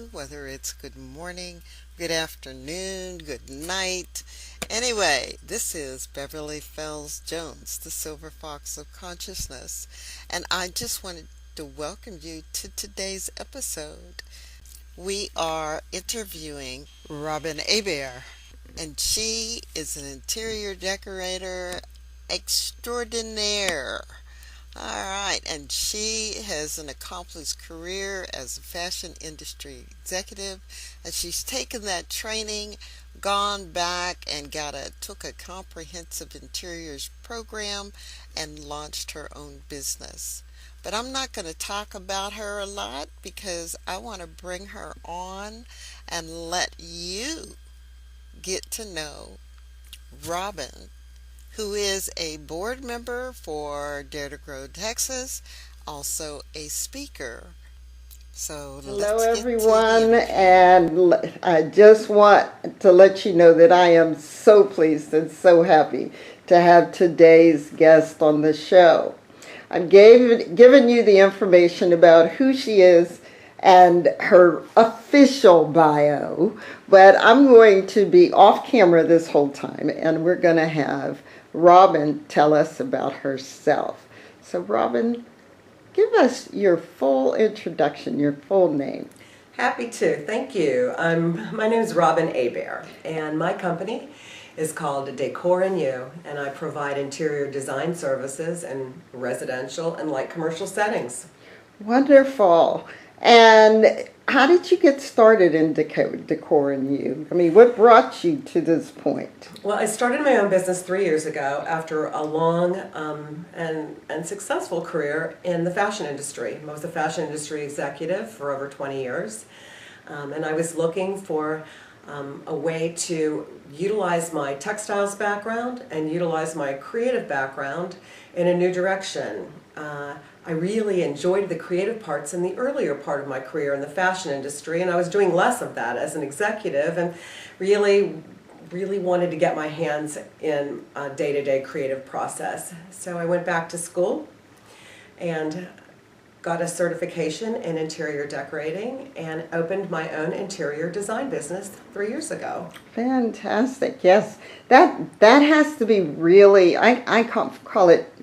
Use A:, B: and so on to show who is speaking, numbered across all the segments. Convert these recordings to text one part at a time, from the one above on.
A: you, whether it's good morning, good afternoon, good night. Anyway, this is Beverly Fells Jones, the Silver Fox of Consciousness, and I just wanted to welcome you to today's episode. We are interviewing Robin Hebert, and she is an interior decorator extraordinaire. All right, and she has an accomplished career as a fashion industry executive, and she's taken that training, gone back and took a comprehensive interiors program and launched her own business. But I'm not going to talk about her a lot because I want to bring her on and let you get to know Robin, who is a board member for Dare to Grow Texas, also a speaker. So
B: Hello,
A: let's get to the
B: everyone,
A: interview.
B: and I just want to let you know that I am so pleased and so happy to have today's guest on the show. I've given you the information about who she is and her official bio, but I'm going to be off camera this whole time, and we're going to have Robin tell us about herself. So, Robin, give us your full introduction, your full name.
C: Happy to. Thank you. My name is Robin Hebert, and my company is called Decor and I provide interior design services in residential and light commercial settings.
B: Wonderful. And how did you get started in Decor and You? I mean, what brought you to this point?
C: Well, I started my own business 3 years ago after a long and successful career in the fashion industry. I was a fashion industry executive for over 20 years, and I was looking for a way to utilize my textiles background and utilize my creative background in a new direction. I really enjoyed the creative parts in the earlier part of my career in the fashion industry, and I was doing less of that as an executive, and really wanted to get my hands in a day-to-day creative process. So I went back to school and got a certification in interior decorating and opened my own interior design business 3 years ago.
B: Fantastic. Yes, that has to be really, I call it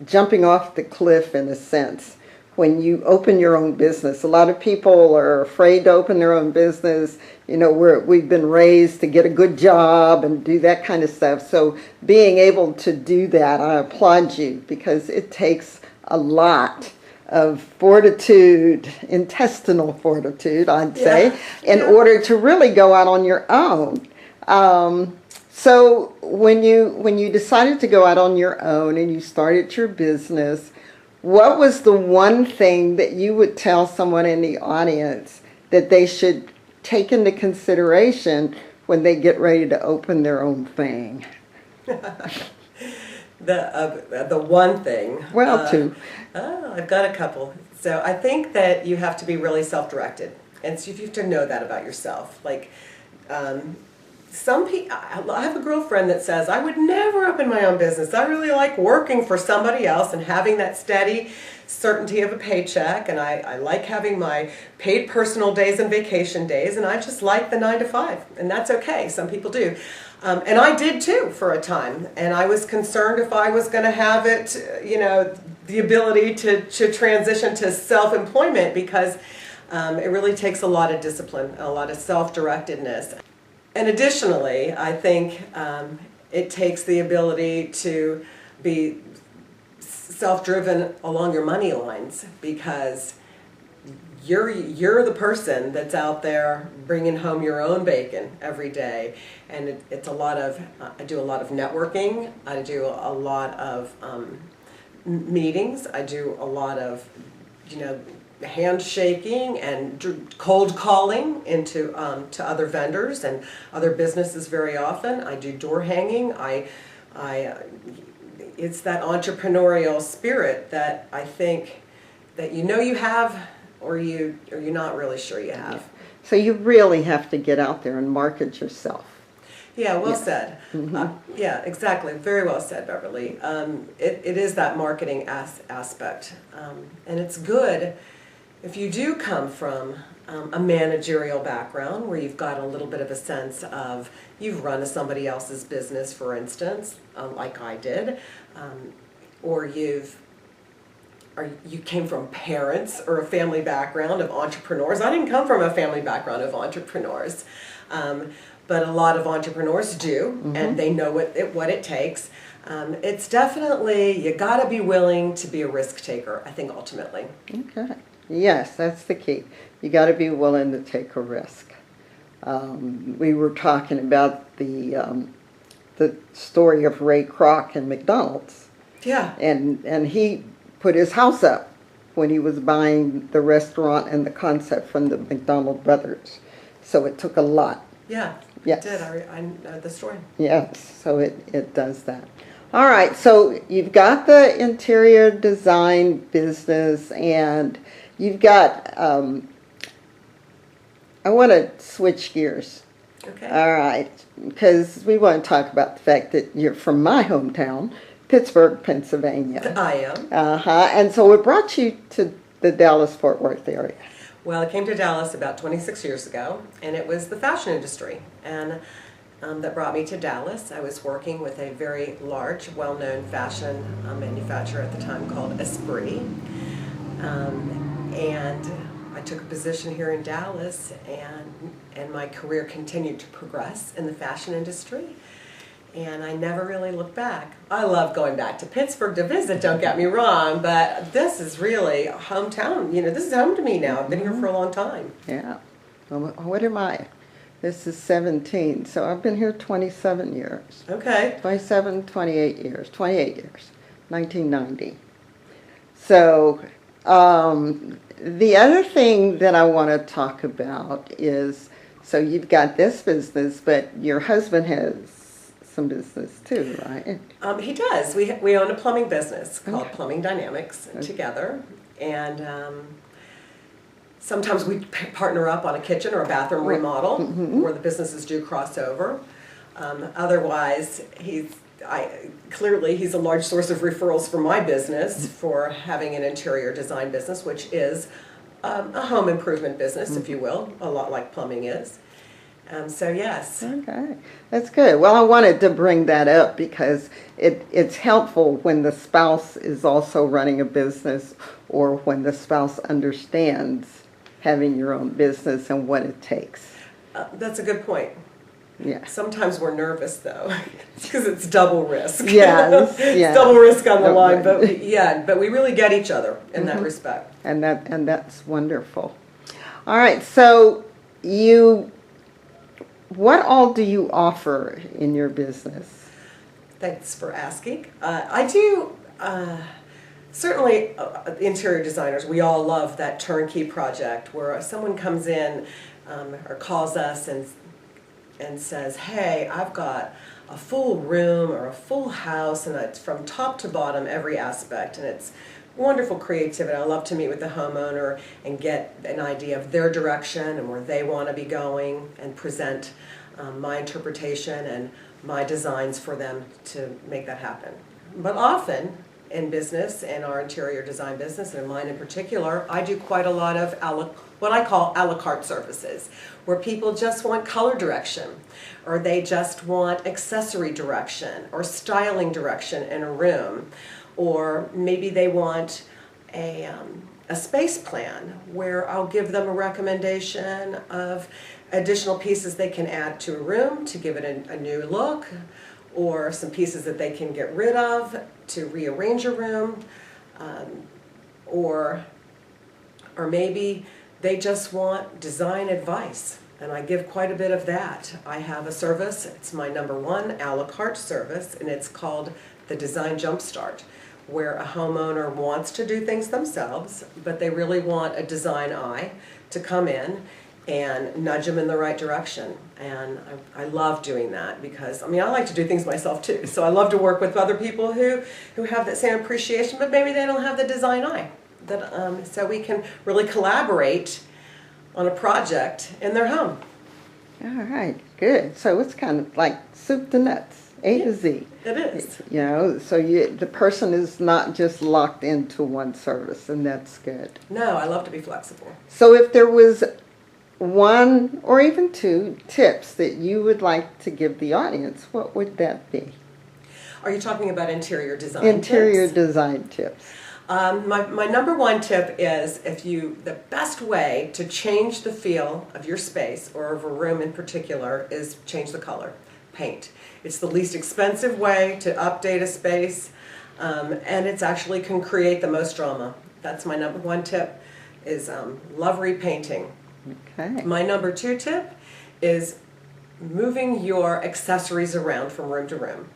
B: jumping off the cliff in a sense. When you open your own business, a lot of people are afraid to open their own business. You know, we've been raised to get a good job and do that kind of stuff. So being able to do that, I applaud you, because it takes a lot of fortitude, intestinal fortitude, I'd say, in order to really go out on your own. So when you decided to go out on your own and you started your business, what was the one thing that you would tell someone in the audience that they should take into consideration when they get ready to open their own thing?
C: The one thing.
B: Well, two.
C: I've got a couple. So I think that you have to be really self-directed, and so you have to know that about yourself. Like, some people, I have a girlfriend that says, I would never open my own business. I really like working for somebody else and having that steady certainty of a paycheck, and I like having my paid personal days and vacation days, and I just like the 9 to 5, and that's okay. Some people do. And I did too for a time, and I was concerned if I was going to have it, the ability to transition to self-employment, because it really takes a lot of discipline, a lot of self-directedness. And additionally, I think it takes the ability to be self-driven along your money lines, because you're the person that's out there bringing home your own bacon every day, and it's a lot of I do a lot of networking, I do a lot of meetings, I do a lot of handshaking and cold calling into to other vendors and other businesses. Very often I do door hanging. I it's that entrepreneurial spirit that I think that you have, or you're not really sure you have.
B: Yeah. So you really have to get out there and market yourself.
C: Yeah, well
B: Yes.
C: said.
B: Mm-hmm.
C: Yeah, exactly. Very well said, Beverly. It is that marketing aspect, and it's good if you do come from a managerial background where you've got a little bit of a sense of you've run somebody else's business, for instance, like I did, or you came from parents or a family background of entrepreneurs. I didn't come from a family background of entrepreneurs, but a lot of entrepreneurs do, and they know what it takes. It's definitely, you got to be willing to be a risk taker, I think, ultimately.
B: Okay. Yes, that's the key. You got to be willing to take a risk. We were talking about the story of Ray Kroc and McDonald's.
C: Yeah.
B: And he put his house up when he was buying the restaurant and the concept from the McDonald brothers. So it took a lot.
C: Yeah,
B: Yes.
C: it did. I know the story.
B: Yes, so it does that. All right, so you've got the interior design business, and you've got, I want to switch gears.
C: Okay.
B: All right, because we want to talk about the fact that you're from my hometown, Pittsburgh, Pennsylvania.
C: I am.
B: And so what brought you to the Dallas-Fort Worth area?
C: Well, I came to Dallas about 26 years ago, and it was the fashion industry, and that brought me to Dallas. I was working with a very large, well-known fashion manufacturer at the time called Esprit, and I took a position here in Dallas, and my career continued to progress in the fashion industry. And I never really looked back. I love going back to Pittsburgh to visit, don't get me wrong, but this is really hometown. You know, this is home to me now. I've been here for a long time.
B: Yeah. Well, what am I? This is 17, so I've been here 27 years.
C: Okay.
B: 28 years, 1990. So the other thing that I want to talk about is, so you've got this business, but your husband has some business too, right?
C: He does. We own a plumbing business called
B: Okay.
C: Plumbing Dynamics together, and sometimes we partner up on a kitchen or a bathroom remodel where the businesses do cross over. Otherwise, clearly he's a large source of referrals for my business for having an interior design business, which is a home improvement business, if you will, a lot like plumbing is. So yes.
B: Okay, that's good. Well, I wanted to bring that up because it's helpful when the spouse is also running a business, or when the spouse understands having your own business and what it takes.
C: That's a good point.
B: Yeah.
C: Sometimes we're nervous though, because it's double risk.
B: Yes,
C: It's
B: yeah.
C: double risk on the line,
B: Right.
C: but we really get each other in that respect.
B: And that's wonderful. All right, so what all do you offer in your business?
C: Thanks for asking. I do, certainly interior designers, we all love that turnkey project where someone comes in or calls us and says, hey, I've got a full room or a full house, and it's from top to bottom, every aspect, and it's wonderful creativity. I love to meet with the homeowner and get an idea of their direction and where they want to be going, and present my interpretation and my designs for them to make that happen. But often in business, in our interior design business, and in mine in particular, I do quite a lot of what I call a la carte services, where people just want color direction, or they just want accessory direction or styling direction in a room, or maybe they want a space plan where I'll give them a recommendation of additional pieces they can add to a room to give it a new look, or some pieces that they can get rid of to rearrange a room, or maybe they just want design advice, and I give quite a bit of that. I have a service, it's my #1 a la carte service, and it's called the Design Jumpstart, where a homeowner wants to do things themselves, but they really want a design eye to come in and nudge them in the right direction. And I love doing that because, I mean, I like to do things myself too. So I love to work with other people who have that same appreciation, but maybe they don't have the design eye. So we can really collaborate on a project in their home.
B: All right, good. So it's kind of like soup to nuts. A to Z.
C: It is.
B: You know, so the person is not just locked into one service, and that's good.
C: No, I love to be flexible.
B: So if there was one or even two tips that you would like to give the audience, what would that be?
C: Are you talking about interior design
B: Interior
C: tips?
B: design tips.
C: My number one tip is the best way to change the feel of your space or of a room in particular is change the color, paint. It's the least expensive way to update a space, and it's actually can create the most drama. That's my number one tip is love repainting.
B: Okay.
C: My number two tip is moving your accessories around from room to room.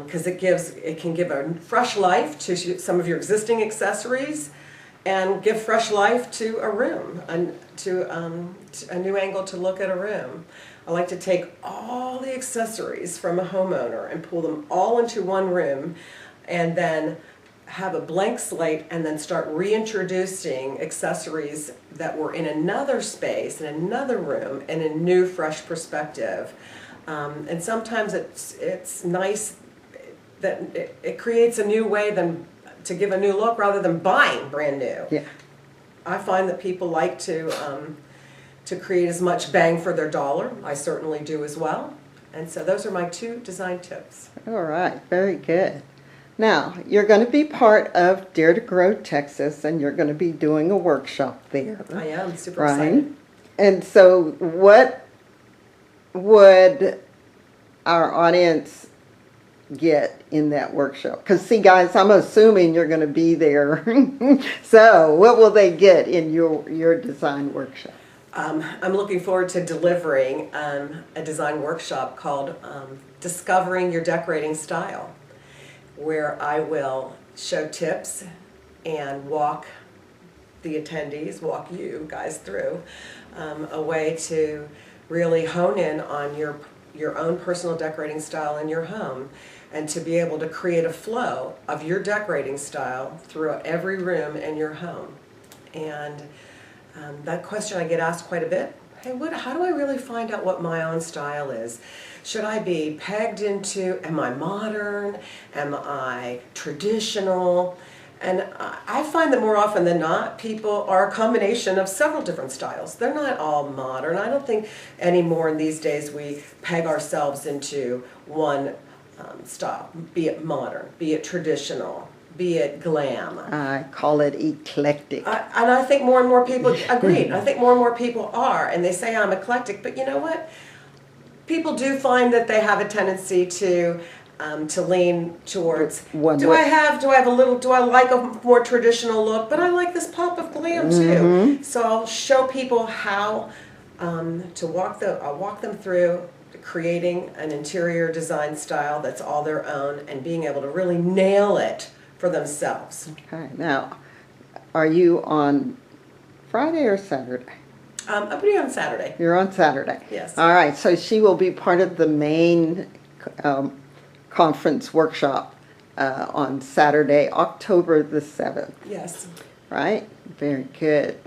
C: Because it can give a fresh life to some of your existing accessories, and give fresh life to a room, and to a new angle to look at a room. I like to take all the accessories from a homeowner and pull them all into one room, and then have a blank slate, and then start reintroducing accessories that were in another space, in another room, in a new, fresh perspective. And sometimes it's nice that it creates a new way to give a new look rather than buying brand new.
B: Yeah.
C: I find that people like to create as much bang for their dollar. I certainly do as well. And so those are my two design tips.
B: All right. Very good. Now, you're going to be part of Dare to Grow Texas, and you're going to be doing a workshop there.
C: I am super
B: Right?
C: excited.
B: And so what would our audience get in that workshop? Because see, guys, I'm assuming you're going to be there. So what will they get in your design workshop?
C: I'm looking forward to delivering a design workshop called Discovering Your Decorating Style, where I will show tips and walk the attendees, walk you guys through a way to really hone in on your own personal decorating style in your home, and to be able to create a flow of your decorating style throughout every room in your home. And that question I get asked quite a bit. Hey, how do I really find out what my own style is? Should I be pegged into, am I modern? Am I traditional? And I find that more often than not, people are a combination of several different styles. They're not all modern. I don't think anymore in these days we peg ourselves into one style, be it modern, be it traditional, be it glam.
B: I call it eclectic.
C: And I think more and more people agreed. I think more and more people are, and they say I'm eclectic, but you know what? People do find that they have a tendency to lean towards. Do I like a more traditional look? But I like this pop of glam too. So I'll show people how I'll walk them through creating an interior design style that's all their own, and being able to really nail it for themselves.
B: Okay. Now, are you on Friday or Saturday?
C: I'll be on Saturday.
B: You're on Saturday.
C: Yes.
B: All right. So she will be part of the main conference workshop on Saturday, October the 7th.
C: Yes.
B: Right? Very good.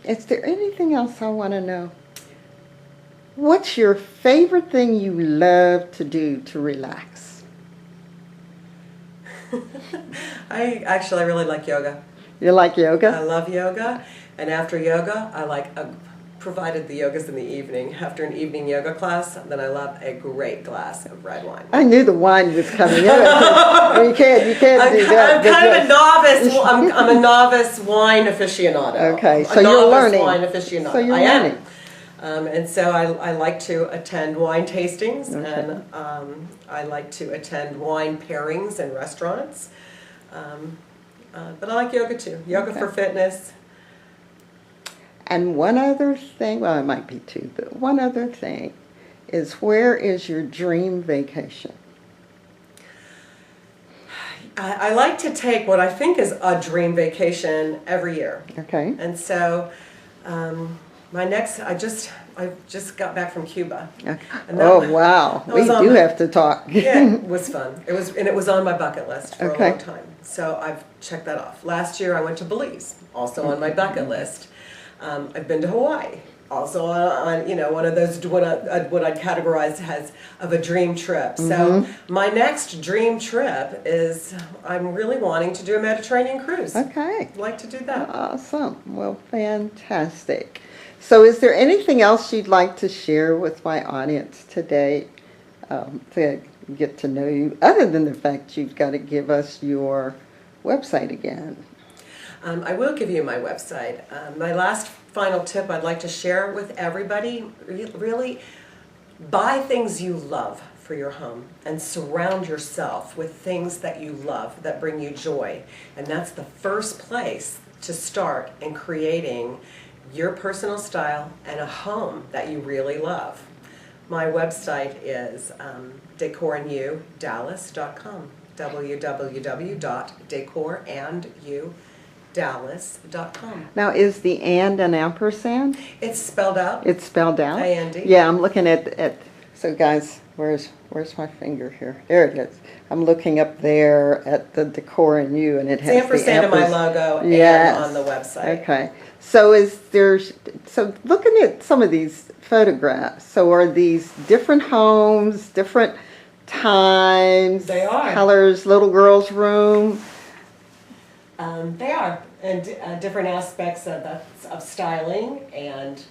B: Is there anything else I want to know? What's your favorite thing you love to do to relax?
C: I really like yoga.
B: You like yoga?
C: I love yoga, and after yoga, I like, provided the yoga's in the evening, after an evening yoga class, then I love a great glass of red wine.
B: I knew the wine was coming up. You can't do that.
C: I'm kind of a novice. I'm a novice wine aficionado.
B: Okay,
C: so
B: so you're learning.
C: Wine aficionado.
B: So you're
C: I am.
B: learning.
C: And so I like to attend wine tastings,
B: Okay.
C: and I like to attend wine pairings in restaurants. But I like yoga too. Yoga for fitness.
B: And one other thing, well, it might be two, but one other thing is, where is your dream vacation?
C: I like to take what I think is a dream vacation every year.
B: Okay.
C: And so I just got back from Cuba.
B: Okay.
C: And that-
B: Oh, wow.
C: that
B: We
C: was on
B: do
C: my-
B: have to talk.
C: Yeah, it was fun. It was on my bucket list for
B: Okay.
C: a long time. So I've checked that off. Last year I went to Belize, also on my bucket list. I've been to Hawaii. also on one of those what I'd categorize as of a dream trip. So my next dream trip is I'm really wanting to do a Mediterranean cruise.
B: Okay.
C: I'd like to do that.
B: Awesome. Well, fantastic. So is there anything else you'd like to share with my audience today to get to know you, other than the fact you've got to give us your website again?
C: I will give you my website. My last final tip I'd like to share with everybody, really buy things you love for your home and surround yourself with things that you love, that bring you joy. And that's the first place to start in creating your personal style and a home that you really love. My website is decorandyoudallas.com, www.decorandyou.dallas.com.
B: Now, is the and an ampersand?
C: It's spelled out.
B: It's spelled out?
C: A-N-D.
B: Yeah, I'm looking at so guys, where's my finger here? There it is. I'm looking up there at the Decor and You, and it has
C: It's ampersand
B: the
C: in my logo
B: yes.
C: and on the website.
B: Okay. So looking at some of these photographs, so are these different homes, different times,
C: They are.
B: colors, little girl's room?
C: They are, and different aspects of styling, and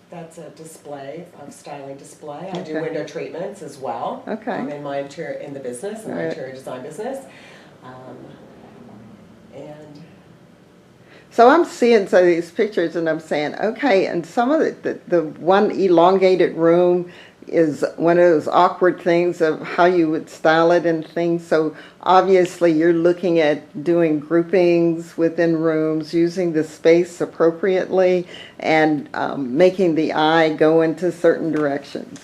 C: that's a display of styling display. I do
B: Okay.
C: window treatments as well.
B: Okay.
C: I'm in my in the business, in my
B: Right.
C: interior design business, and
B: So I'm seeing some of these pictures and I'm saying, okay, and some of the one elongated room is one of those awkward things of how you would style it and things. So obviously you're looking at doing groupings within rooms, using the space appropriately, and making the eye go into certain directions.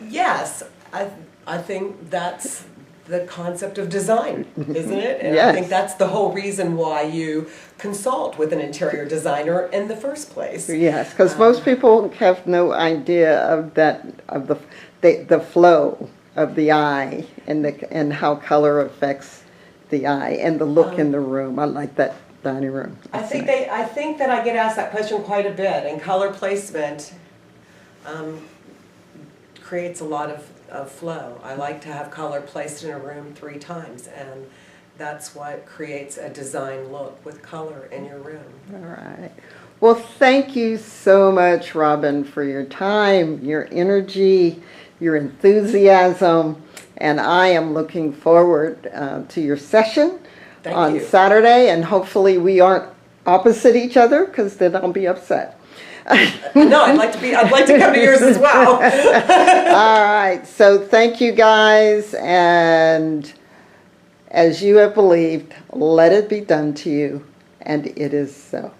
C: yes, I think that's the concept of design, isn't it? And
B: Yes.
C: I think that's the whole reason why you consult with an interior designer in the first place.
B: Yes, because most people have no idea of the flow of the eye and how color affects the eye and the look in the room. I like that dining room.
C: I
B: That's
C: think
B: nice.
C: I think that I get asked that question quite a bit, and color placement creates a lot of flow. I like to have color placed in a room 3 times, and that's what creates a design look with color in your room.
B: All right. Well, thank you so much, Robin, for your time, your energy, your enthusiasm, and I am looking forward to your session
C: Thank
B: on
C: you.
B: Saturday, and hopefully we aren't opposite each other, because then I'll be upset.
C: No, I'd like to come to yours as well.
B: All right. So thank you, guys, and as you have believed, let it be done to you, and it is so.